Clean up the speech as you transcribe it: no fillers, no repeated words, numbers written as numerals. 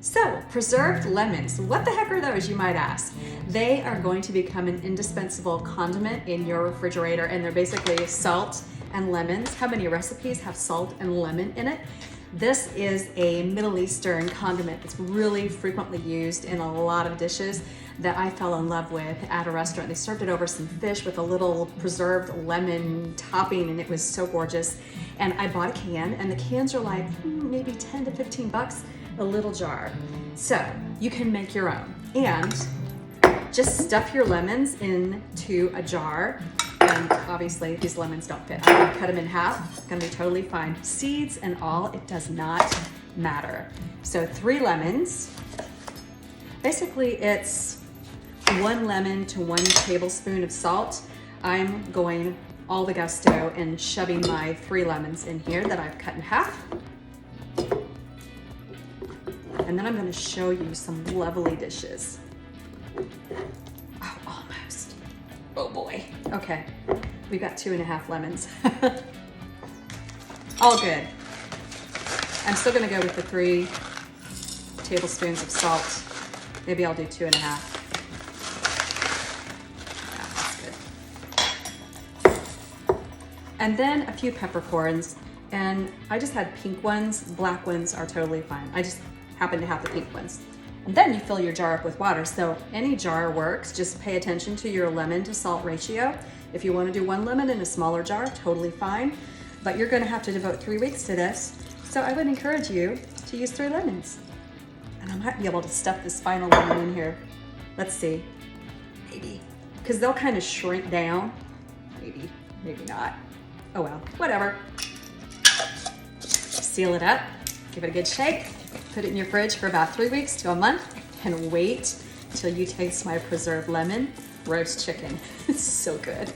So, preserved lemons, what the heck are those, you might ask? They are going to become an indispensable condiment in your refrigerator, and they're basically salt and lemons. How many recipes have salt and lemon in it? This is a Middle Eastern condiment that's really frequently used in a lot of dishes that I fell in love with at a restaurant. They served it over some fish with a little preserved lemon topping, and it was so gorgeous. And I bought a can, and the cans are like maybe 10 to 15 bucks a little jar. So you can make your own, and just stuff your lemons into a jar. And obviously these lemons don't fit. I'm gonna cut them in half. It's gonna be totally fine. Seeds and all, it does not matter. So 3 lemons. Basically it's 1 lemon to 1 tablespoon of salt. I'm going all the gusto and shoving my 3 lemons in here that I've cut in half. And then I'm gonna show you some lovely dishes. Oh, almost. Oh boy. Okay, we've got 2.5 lemons. All good. I'm still gonna go with the 3 tablespoons of salt. Maybe I'll do 2.5. Yeah, that's good. And then a few peppercorns. And I just had pink ones. Black ones are totally fine. I just happen to have the pink ones. And then you fill your jar up with water. So any jar works. Just pay attention to your lemon to salt ratio. If you want to do 1 lemon in a smaller jar, totally fine. But you're going to have to devote 3 weeks to this. So I would encourage you to use 3 lemons. And I might be able to stuff this final lemon in here. Let's see. Maybe. Because they'll kind of shrink down. Maybe. Maybe not. Oh well. Whatever. Seal it up. Give it a good shake. Put it in your fridge for about 3 weeks to a month, and wait till you taste my preserved lemon roast chicken. It's so good.